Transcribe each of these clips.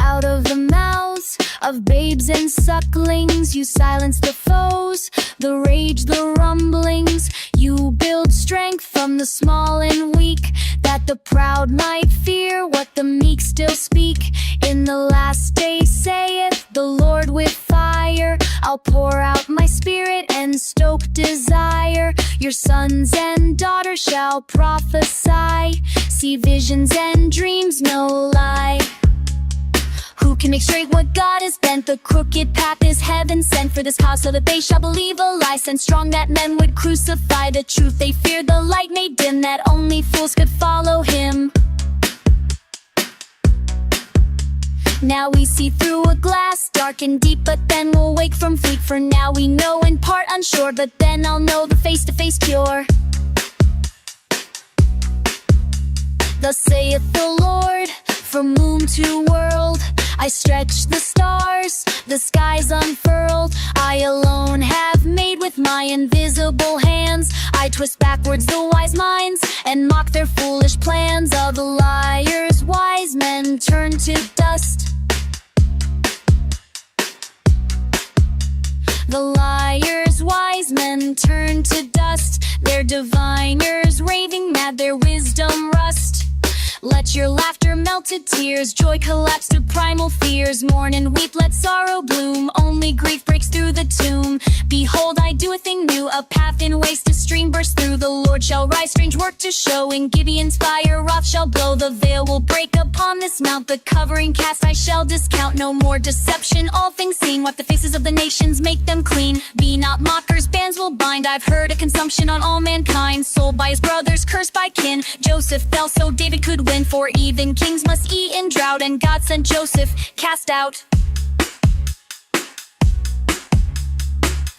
Out of the mouths of babes and sucklings, you silence the foes, the rage, the rumblings. You build strength from the small and weak, that the proud might fear what the meek still speak. In the last day, saith the Lord, with fire I'll pour out my spirit and stoke desire. Your sons and daughters shall prophesy, see visions and dreams, no lie. Who can make straight what God has bent? The crooked path is heaven sent for this cause, so that they shall believe a lie sent strong, that men would crucify the truth. They feared the light made dim, that only fools could follow him. Now we see through a glass, dark and deep, but then we'll wake from sleep. For now we know in part, unsure, but then I'll know the face-to-face cure. Thus saith the Lord, from moon to world I stretch the stars, the skies unfurled. I alone have made with my invisible hands. I twist backwards the wise minds and mock their foolish plans. Of the liars, wise men turn to dust. The liars, wise men turn to dust. Their diviners raving mad, their wisdom rust. Let your laughter melt to tears, joy collapse to primal fears. Mourn and weep, let sorrow bloom, only grief breaks through the tomb. Behold, I do a thing new, a path in waste, a stream bursts through. The Lord shall rise, strange work to show. In Gibeon's fire wrath shall blow. The veil will break upon this mount, the covering cast I shall discount. No more deception, all things seen. Wipe the faces of the nations, make them clean. Be not mockers, bands will bind. I've heard a consumption on all mankind, sold by his brothers, cursed by kin. Joseph fell so David could win, for even kings must eat in drought, and God sent Joseph cast out.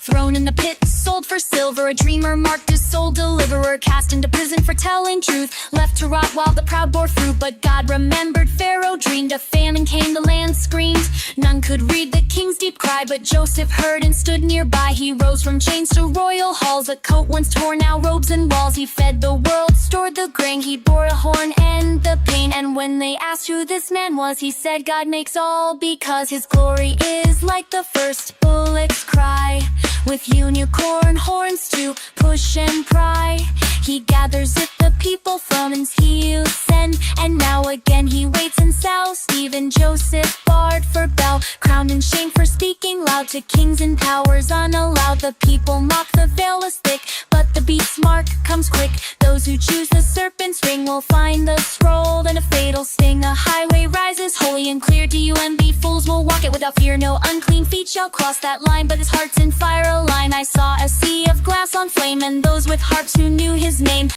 Thrown in the pit, sold for silver, a dreamer marked as sole deliverer, cast into prison for telling truth, left to rot while the proud bore fruit. But God remembered, Pharaoh dreamed, a famine came, the land screamed. None could read the king's deep cry, but Joseph heard and stood nearby. He rose from chains to royal halls, a coat once torn, now robes and walls. He fed the world, stored the grain, he bore a horn and the pain. And when they asked who this man was, he said, God makes all, because his glory is like the first bullock's cry, with unicorn horns to push and pry. He gathers it the people from ends he'll send, and now again he waits and sows. Even Joseph barred for bell, crowned in shame for speaking loud to kings and powers unallowed. The people mock, the veil is thick, but the beast's mark comes quick. Those who choose the serpent's ring will find the scroll and a fatal sting. A highway rises holy and clear to you, and the fools will walk it without fear. No unclean feet shall cross that line, but his heart's in fire align. I saw a sea of glass on flame, and those with harps who knew his name.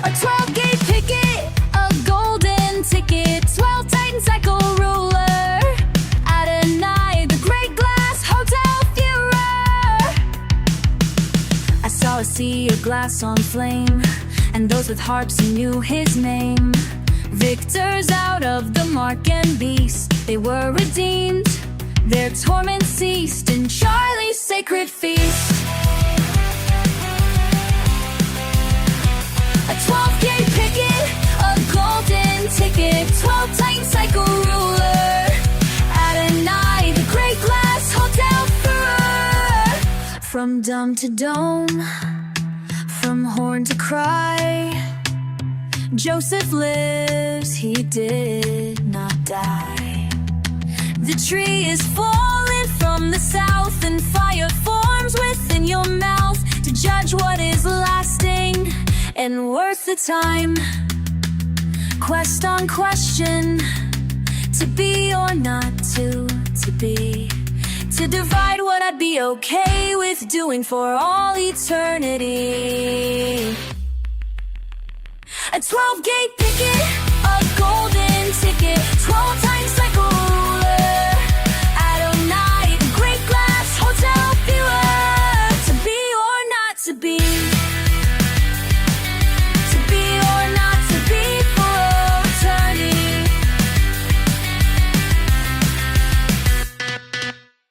A 12-gate picket, a golden ticket, 12 titans echo ruler. Adonai, the great glass hotel Führer. I saw a sea of glass on flame, and those with harps who knew his name. Victors out of the mark and beast, they were redeemed. Their torment ceased in Charlie's sacred feast. A 12-gate picket, a golden ticket, 12 titan cycle ruler. Adonai, the great glass hotel Führer. From dome to dome, from horn to cry, Joseph lives, he did not die. The tree is fallen from the south, and fire forms within your mouth to judge what is lasting and worth the time. Quest on question, to be or not to be. To divide what I'd be okay with doing for all eternity. A 12-gate picket, a golden ticket, 12 times like